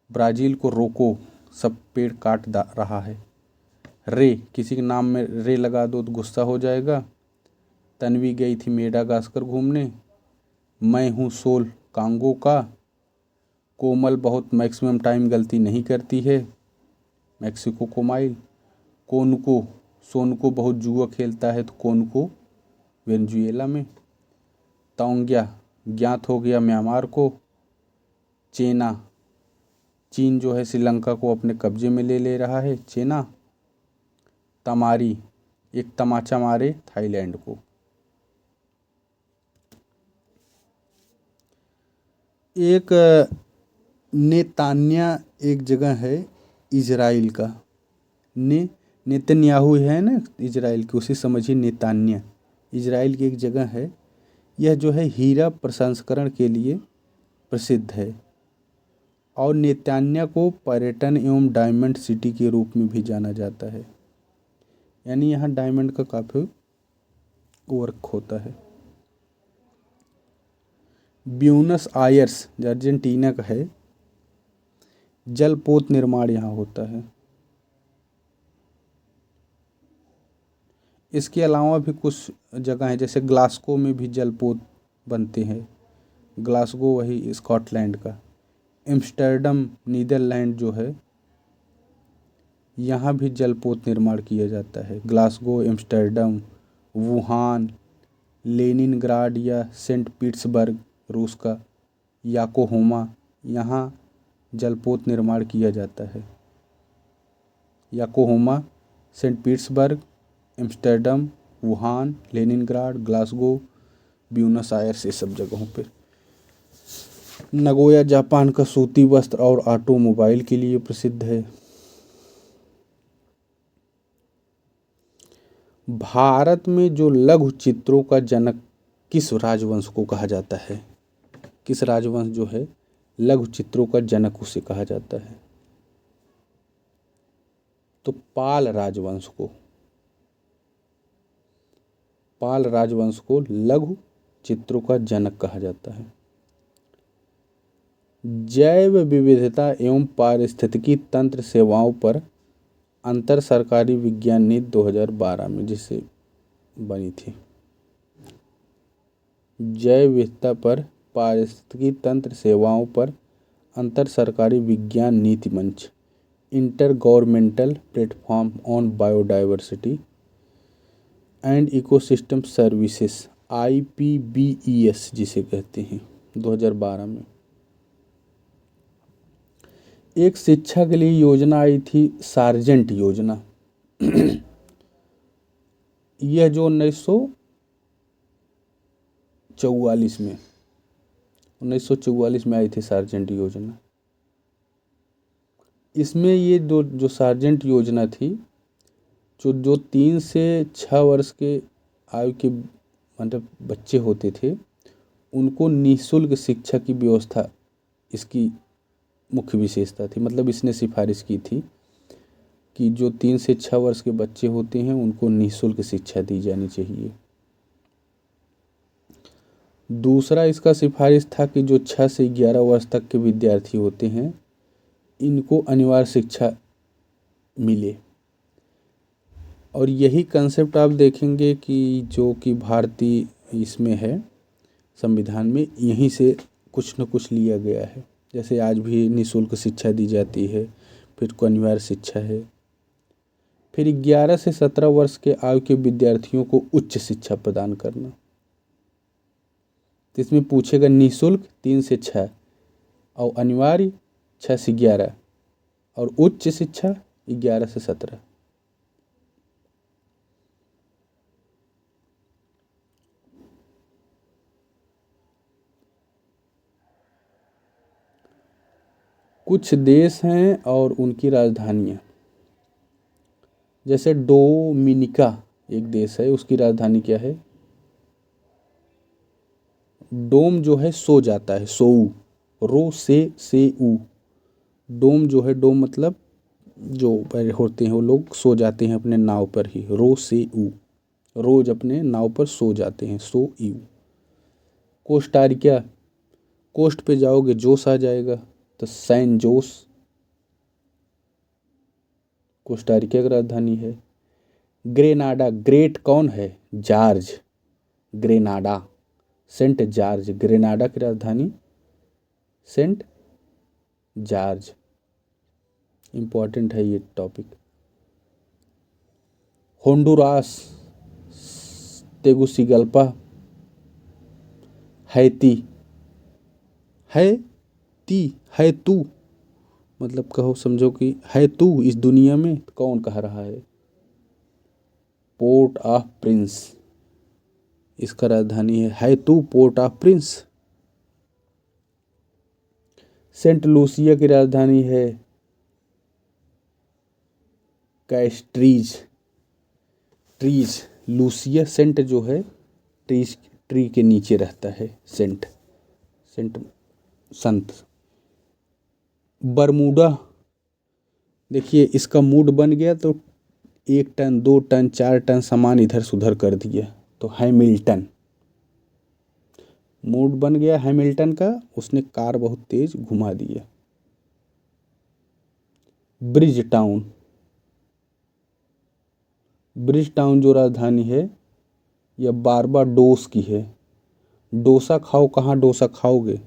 ब्राज़ील को रोको, सब पेड़ काट रहा है। रे, किसी के नाम में रे लगा दो तो गुस्सा हो जाएगा। तन्वी गई थी मेडागास्कर घूमने। मैं हूँ सोल कांगो का। कोमल बहुत मैक्सिमम टाइम गलती नहीं करती है, मैक्सिको को माइल। कोनको, सोनको बहुत जुआ खेलता है तो कोनको वेनेजुएला में। तौंग्या ज्ञात हो गया म्यांमार को। चेना, चीन जो है श्रीलंका को अपने कब्जे में ले रहा है, चेना। तमारी, एक तमाचा मारे थाईलैंड को। एक नेतान्या एक जगह है इजराइल का। नेतन्याहू है ना इजराइल की, उसे समझिए नेतान्या। इजराइल की एक जगह है, यह जो है हीरा प्रसंस्करण के लिए प्रसिद्ध है और नेतान्या को पर्यटन एवं डायमंड सिटी के रूप में भी जाना जाता है, यानी यहाँ डायमंड का काफ़ी वर्क होता है। ब्यूनस आयर्स जो अर्जेंटीना का है, जलपोत निर्माण यहाँ होता है। इसके अलावा भी कुछ जगह है, जैसे ग्लासगो में भी जलपोत बनते हैं। ग्लासगो वही स्कॉटलैंड का। एम्स्टर्डम नीदरलैंड जो है, यहाँ भी जलपोत निर्माण किया जाता है। ग्लासगो, एम्स्टर्डम, वुहान, लेनिनग्राड या सेंट पीटर्सबर्ग रूस का, याकोहोमा, यहाँ जलपोत निर्माण किया जाता है। Yokohama, Saint Petersburg, Amsterdam, Wuhan, Leningrad, Glasgow, Buenos Aires, ये सब जगहों पर। नगोया जापान का सूती वस्त्र और ऑटोमोबाइल के लिए प्रसिद्ध है। भारत में जो लघु चित्रों का जनक किस राजवंश को कहा जाता है? किस राजवंश जो है लघु चित्रों का जनक उसे कहा जाता है? तो पाल राजवंश को। पाल राजवंश को लघु चित्रों का जनक कहा जाता है। जैव विविधता एवं पारिस्थितिकी तंत्र सेवाओं पर अंतर सरकारी विज्ञान नीति 2012 में जिसे बनी थी। जैव विविधता पर पारिस्थितिकी तंत्र सेवाओं पर अंतर सरकारी विज्ञान नीति मंच, inter governmental platform on biodiversity and ecosystem services, IPBES जिसे कहते हैं, 2012 में। एक शिक्षा के लिए योजना आई थी, सार्जेंट योजना। यह जो 1944 में आई थी सार्जेंट योजना। इसमें ये जो सार्जेंट योजना थी, जो 3 से 6 वर्ष के आयु के मतलब बच्चे होते थे, उनको निःशुल्क शिक्षा की व्यवस्था इसकी मुख्य विशेषता थी। मतलब इसने सिफारिश की थी कि जो 3 से 6 वर्ष के बच्चे होते हैं उनको निःशुल्क शिक्षा दी जानी चाहिए। दूसरा इसका सिफारिश था कि जो 6 से 11 वर्ष तक के विद्यार्थी होते हैं, इनको अनिवार्य शिक्षा मिले। और यही कंसेप्ट आप देखेंगे कि जो कि भारतीय इसमें है, संविधान में, यहीं से कुछ न कुछ लिया गया है। जैसे आज भी निःशुल्क शिक्षा दी जाती है, फिर को अनिवार्य शिक्षा है। फिर 11 से 17 वर्ष के आयु के विद्यार्थियों को उच्च शिक्षा प्रदान करना। तो इसमें पूछेगा निःशुल्क 3 से 6 और अनिवार्य 6 से 11 और उच्च शिक्षा 11 से 17। कुछ देश हैं और उनकी राजधानियाँ, जैसे डोमिनिका एक देश है, उसकी राजधानी क्या है? डोम जो है सो जाता है, सोऊ, रो से ऊ। डोम जो है, डोम मतलब जो होते हैं वो लोग सो जाते हैं अपने नाव पर ही, रो से ऊ, रोज अपने नाव पर सो जाते हैं, सो यू। कोस्टारिका, कोस्ट पे जाओगे जोश आ जाएगा, तो सैन जोस कोस्टारिका की राजधानी है। ग्रेनाडा, ग्रेट कौन है? George, Grenada, Saint George, Grenada की राजधानी सेंट जॉर्ज। इम्पोर्टेंट है ये टॉपिक। होंडुरास, तेगुसिगल्पा, हैती, है तू, मतलब कहो समझो कि है तू इस दुनिया में, कौन कह रहा है। पोर्ट ऑफ प्रिंस, इसका राजधानी है तू Port of Prince. Saint Lucia की राजधानी है कैस्ट्रीज। लूसिया, सेंट जो है ट्री के नीचे रहता है, सेंट संत। बरमूडा, देखिए इसका मूड बन गया तो 1 टन 2 टन 4 टन सामान इधर से उधर कर दिया, तो हैमिल्टन। मूड बन गया हैमिल्टन का, उसने कार बहुत तेज घुमा दिया। ब्रिज टाउन जो राजधानी है यह बारबाडोस की है। डोसा खाओ, कहाँ डोसा खाओगे,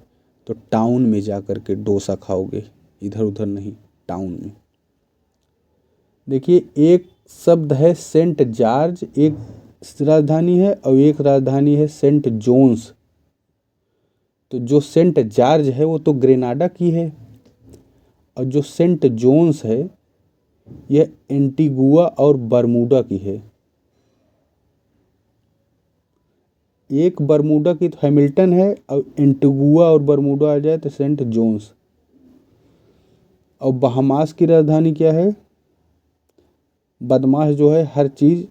तो टाउन में जा कर के डोसा खाओगे, इधर उधर नहीं, टाउन में। देखिए एक शब्द है सेंट जॉर्ज, एक राजधानी है, और एक राजधानी है सेंट जोन्स। तो जो सेंट जॉर्ज है वो तो ग्रेनाडा की है, और जो सेंट जोन्स है यह एंटीगुआ और बरमूडा की है। एक बरमूडा की तो हैमिल्टन है, और एंटीगुआ और बरमूडा आ जाए तो सेंट जोन्स। और बहामास की राजधानी क्या है। बदमाश जो है हर चीज़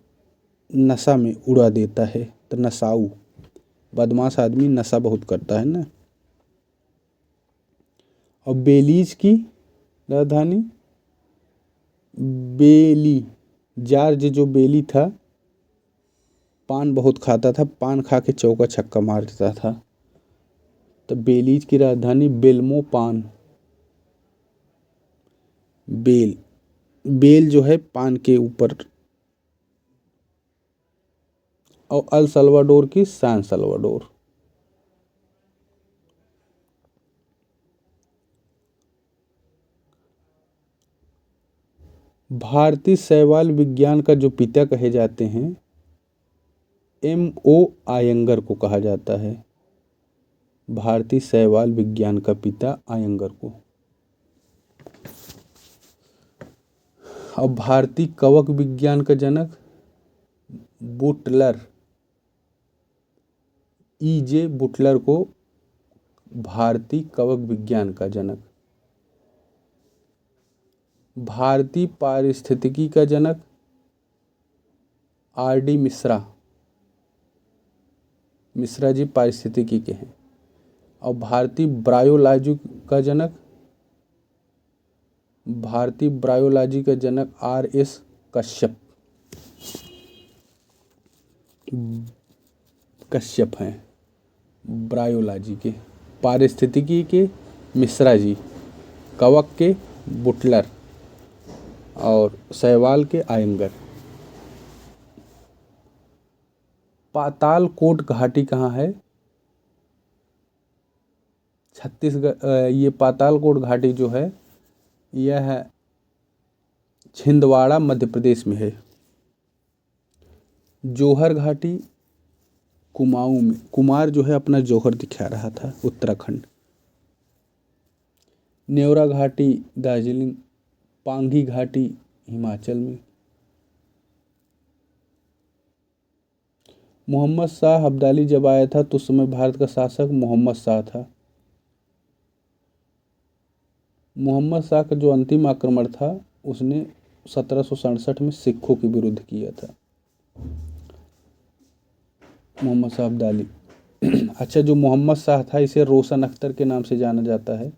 नशा में उड़ा देता है, तो नशाऊ, बदमाश आदमी नशा बहुत करता है ना। और बेलीज की राजधानी बेली। जॉर्ज जो बेली था पान बहुत खाता था, पान खा के चौका छक्का मार देता था, तो बेलीज की राजधानी बेल्मोपान। बेल जो है पान के ऊपर। और अल सल्वाडोर की सैन सल्वाडोर। भारतीय शैवाल विज्ञान का जो पिता कहे जाते हैं M.O. आयंगर को कहा जाता है। भारतीय शैवाल विज्ञान का पिता आयंगर को। और भारतीय कवक विज्ञान का जनक बुटलर, E.J. बुटलर को भारतीय कवक विज्ञान का जनक। भारतीय पारिस्थितिकी का जनक R.D. मिश्रा जी पारिस्थितिकी के हैं। और भारतीय ब्रायोलॉजी का जनक R.S. कश्यप हैं ब्रायोलॉजी के। पारिस्थितिकी के मिश्रा जी, कवक के बुटलर, और शैवाल के आयंगर। पातालकोट घाटी कहाँ है। छत्तीसगढ़। ये पातालकोट घाटी जो है यह छिंदवाड़ा मध्य प्रदेश में है। जौहर घाटी कुमाऊं में, कुमार जो है अपना जौहर दिखा रहा था, उत्तराखंड। नेवरा घाटी दार्जिलिंग। पांगी घाटी हिमाचल में। मोहम्मद शाह अब्दाली जब आया था तो उस समय भारत का शासक मोहम्मद शाह था। मोहम्मद शाह का जो अंतिम आक्रमण था उसने 1767 में सिखों के विरुद्ध किया था, मोहम्मद शाह अब्दाली। अच्छा, जो मोहम्मद शाह था इसे रोशन अख्तर के नाम से जाना जाता है।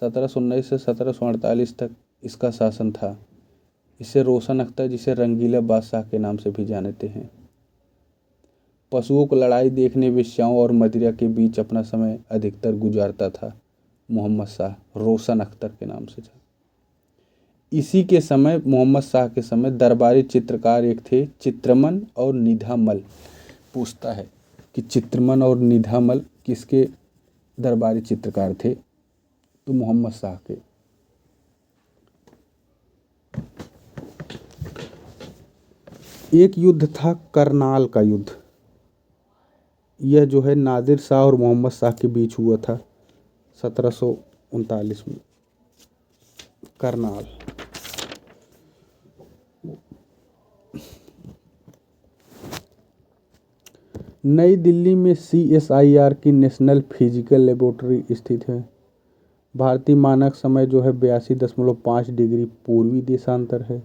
1719 से 1748 तक इसका शासन था। इसे रोशन अख्तर, जिसे रंगीला बादशाह के नाम से भी जानते हैं। पशुओं को लड़ाई देखने, वेश्याओं और मदिरा के बीच अपना समय अधिकतर गुजारता था मोहम्मद शाह, रोशन अख्तर के नाम से था। इसी के समय, मोहम्मद शाह के समय, दरबारी चित्रकार एक थे, चित्रमन और निधामल। पूछता है कि चित्रमन और निधामल किसके दरबारी चित्रकार थे, तो मोहम्मद शाह के। एक युद्ध था करनाल का युद्ध। यह जो है नादिर शाह और मोहम्मद शाह के बीच हुआ था 1739 में। करनाल। नई दिल्ली में CSIR की नेशनल फिजिकल लेबोरेटरी स्थित है। भारतीय मानक समय जो है 82.5 डिग्री पूर्वी देशांतर है।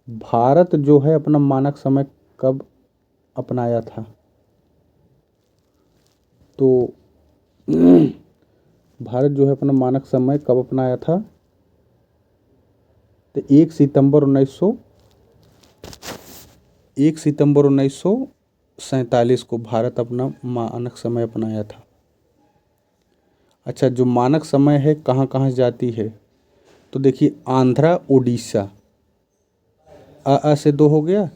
भारत जो है अपना मानक समय कब अपनाया था? तो भारत जो है अपना मानक समय कब अपनाया था? तो 1 सितंबर 1947 को भारत अपना मानक समय अपनाया था। अच्छा, जो मानक समय है कहाँ कहाँ जाती है? तो देखिए, आंध्रा, उड़ीसा, अ से 2 हो गया,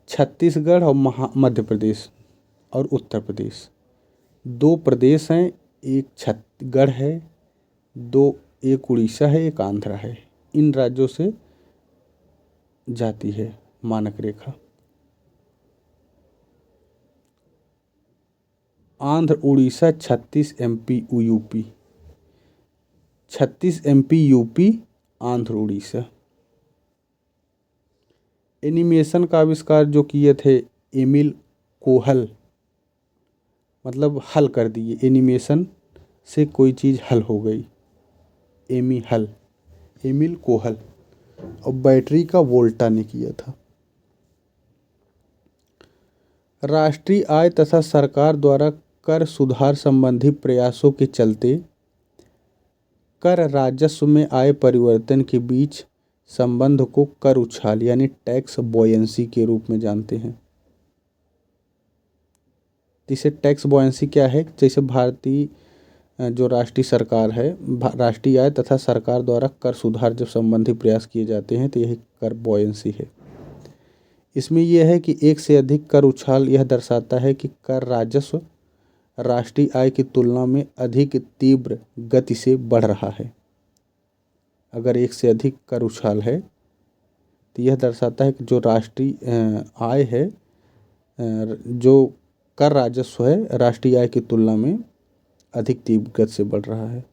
छत्तीसगढ़ और मध्य प्रदेश और उत्तर प्रदेश। 2 प्रदेश हैं, एक छत्तीसगढ़ है, 2 एक उड़ीसा है, एक आंध्रा है। इन राज्यों से जाती है मानक रेखा। Andhra, Orissa, 36 MP UP. 36 MP UP, Andhra Orissa. Animation का आविष्कार जो किए थे एमिल कोहल, मतलब हल कर दिए, एनिमेशन से कोई चीज़ हल हो गई। एमिल कोहल। और बैटरी का वोल्टा ने किया था। राष्ट्रीय आय तथा सरकार द्वारा कर सुधार संबंधी प्रयासों के चलते कर राजस्व में आए परिवर्तन के बीच संबंध को कर उछाल यानी टैक्स बॉयंसी के रूप में जानते हैं। इसे टैक्स बॉयंसी क्या है? जैसे भारतीय जो राष्ट्रीय सरकार है, राष्ट्रीय आय तथा सरकार द्वारा कर सुधार जब संबंधी प्रयास किए जाते हैं तो यही कर बॉयंसी है। इसमें यह है कि एक से अधिक कर उछाल यह दर्शाता है कि कर राजस्व राष्ट्रीय आय की तुलना में अधिक तीव्र गति से बढ़ रहा है। अगर एक से अधिक कर उछाल है तो यह दर्शाता है कि जो राष्ट्रीय आय है, जो कर राजस्व है राष्ट्रीय आय की तुलना में अधिक तीव्र गति से बढ़ रहा है।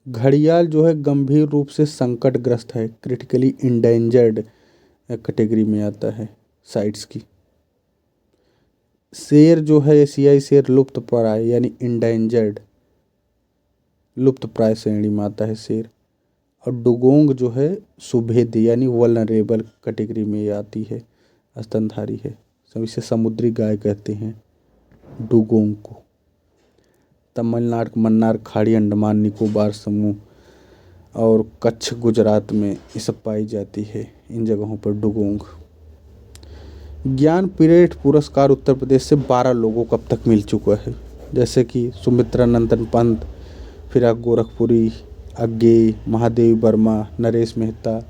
घड़ियाल जो है गंभीर रूप से संकटग्रस्त है, क्रिटिकली इंडेंजर्ड कैटेगरी में आता है साइट्स की। शेर जो है एशियाई शेर लुप्त प्राय यानी इंडेंजर्ड, लुप्त प्राय श्रेणी में आता है शेर। और डुगोंग जो है सुभेद्य यानी वल्नरेबल कैटेगरी में आती है, स्तनधारी है। सब इसे समुद्री गाय कहते हैं डुगोंग को। तमिलनाडु, मन्नार खाड़ी, अंडमान निकोबार समूह और कच्छ गुजरात में ये सब पाई जाती है, इन जगहों पर डुगोंग। ज्ञानपीठ पुरस्कार उत्तर प्रदेश से 12 लोगों को अब तक मिल चुका है, जैसे कि सुमित्रा नंदन पंत, फिराक गोरखपुरी, अज्ञेय, महादेवी वर्मा, नरेश मेहता,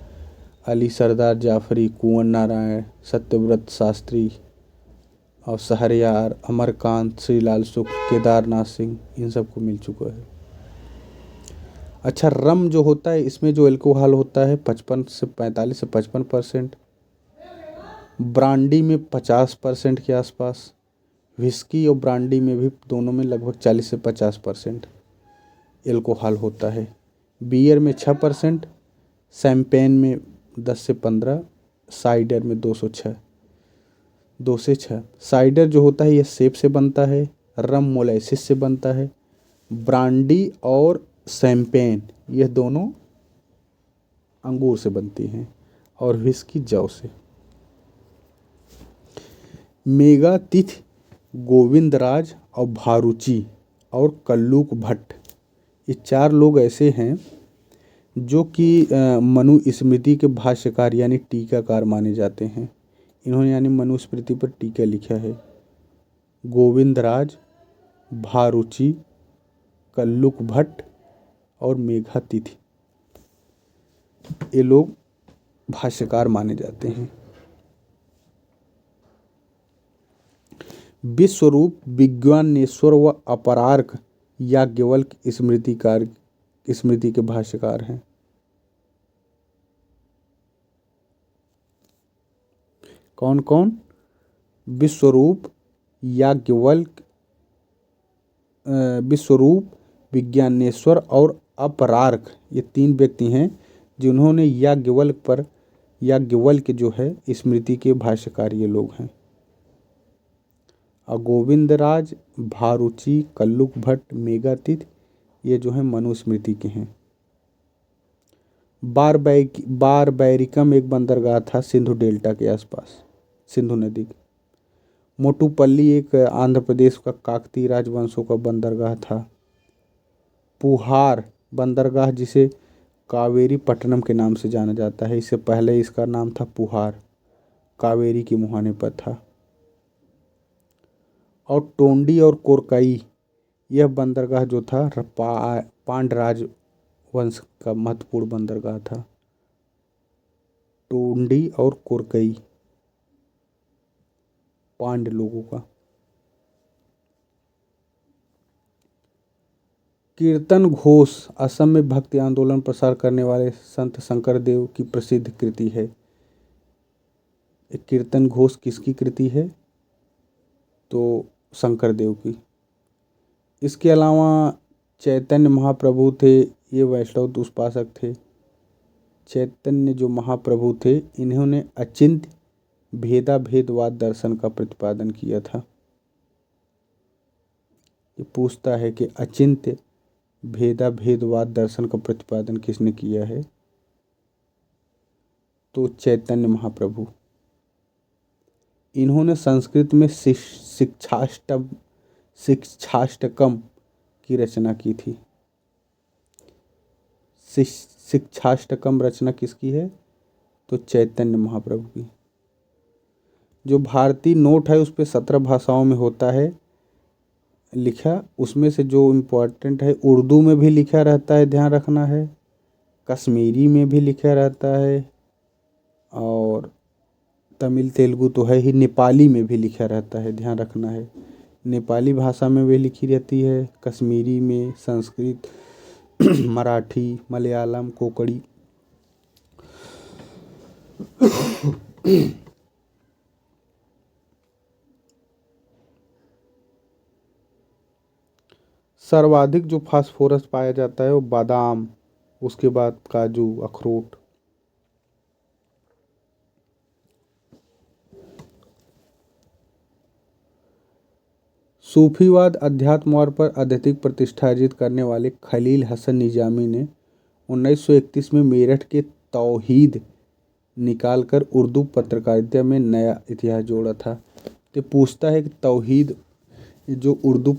अली सरदार जाफरी, कुंवर नारायण, सत्यव्रत शास्त्री और शहरयार, अमरकांत, श्रीलाल शुक्ल, केदारनाथ सिंह, इन सबको मिल चुका है। अच्छा, रम जो होता है इसमें जो एल्कोहल होता है 45 से 55%, ब्रांडी में 50% के आसपास, विस्की और ब्रांडी में भी दोनों में लगभग 40 से 50% एल्कोहल होता है। बियर में 6%, शैंपेन में 10 से 15, साइडर में 2 से 6। साइडर जो होता है यह सेब से बनता है, रम मोलेसिस से बनता है, ब्रांडी और शैंपेन यह दोनों अंगूर से बनती हैं और विस्की जौ से। मेघातिथि, गोविंदराज और भारूची और कल्लूक भट्ट, ये 4 लोग ऐसे हैं जो कि मनुस्मृति के भाष्यकार यानी टीकाकार माने जाते हैं। इन्होंने यानी मनुस्मृति पर टीका लिखा है। गोविंदराज, भारूची, कल्लूक भट्ट और मेघातिथि, ये लोग भाष्यकार माने जाते हैं। विश्वरूप, विज्ञानेश्वर व अपरार्क याज्ञवल्क्य स्मृतिकार स्मृति के भाष्यकार हैं। कौन कौन? विश्वरूप, याज्ञवल्क्य, विश्वरूप, विज्ञानेश्वर और अपरार्क, ये 3 व्यक्ति हैं जिन्होंने याज्ञवल्क्य जो है स्मृति के भाष्यकार ये लोग हैं। और गोविंदराज, भारुचि, कल्लुक भट्ट, मेघातीत, ये जो है मनुस्मृति के हैं। बारबैरिकम एक बंदरगाह था सिंधु डेल्टा के आसपास, सिंधु नदी के। मोटुपल्ली एक आंध्र प्रदेश का काकतीय राजवंशों का बंदरगाह था। पुहार बंदरगाह जिसे कावेरी पट्टनम के नाम से जाना जाता है, इससे पहले इसका नाम था पुहार, कावेरी के मुहाने पर था। और टोंडी और कोरकई, यह बंदरगाह जो था पांड्य राजवंश का महत्वपूर्ण बंदरगाह था। टोंडी और कोरकई पांड्य लोगों का। कीर्तन घोष असम में भक्ति आंदोलन प्रसार करने वाले संत शंकरदेव की प्रसिद्ध कृति है। कीर्तन घोष किसकी कृति है? तो शंकरदेव की। इसके अलावा चैतन्य महाप्रभु थे, ये वैष्णव उपासक थे। चैतन्य जो महाप्रभु थे इन्होंने अचिंत्य भेदाभेदवाद दर्शन का प्रतिपादन किया था। ये पूछता है कि अचिंत्य भेदाभेदवाद दर्शन का प्रतिपादन किसने किया है? तो चैतन्य महाप्रभु। इन्होंने संस्कृत में शिक्षाष्टकम की रचना की थी। शिक्षाष्टकम रचना किसकी है? तो चैतन्य महाप्रभु की। जो भारतीय नोट है उस पर 17 भाषाओं में होता है लिखा, उसमें से जो इम्पोर्टेंट है उर्दू में भी लिखा रहता है, ध्यान रखना है, कश्मीरी में भी लिखा रहता है, और तमिल तेलुगु तो है ही, नेपाली में भी लिखा रहता है, ध्यान रखना है। नेपाली भाषा में भी लिखी रहती है, कश्मीरी में, संस्कृत, मराठी, मलयालम, कोंकणी। सर्वाधिक जो फास्फोरस पाया जाता है वो बादाम, उसके बाद काजू, अखरोट। सूफीवाद अध्यात्मवाद पर अत्यधिक प्रतिष्ठा अर्जित करने वाले खलील हसन निजामी ने 1931 में मेरठ के तौहीद निकालकर उर्दू पत्रकारिता में नया इतिहास जोड़ा था। तो पूछता है कि तौहीद जो उर्दू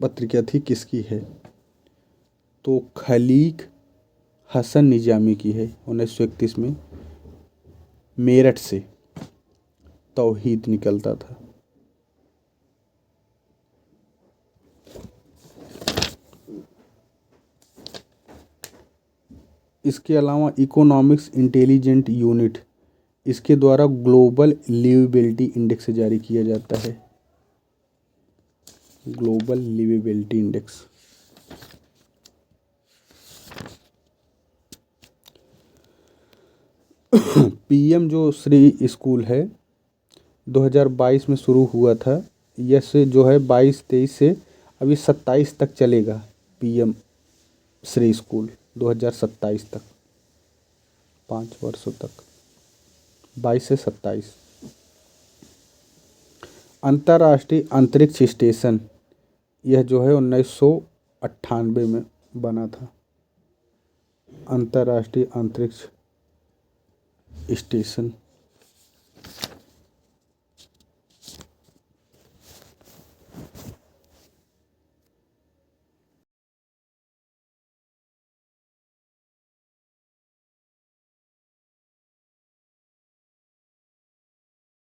पत्रिका थी किसकी है? तो खलील हसन निजामी की है। 1931 में मेरठ से तौहीद निकलता था। इसके अलावा इकोनॉमिक्स इंटेलिजेंट यूनिट, इसके द्वारा ग्लोबल लिवेबिलिटी इंडेक्स जारी किया जाता है। Global liveability index. पीएम जो श्री स्कूल है 2022 में शुरू हुआ था, यह से जो है 22-23 से अभी 27 तक चलेगा। पीएम श्री स्कूल 2027 तक, 5 वर्षों तक, 22 से 27। अंतर्राष्ट्रीय अंतरिक्ष स्टेशन, यह जो है 1998 में बना था। अंतर्राष्ट्रीय अंतरिक्ष स्टेशन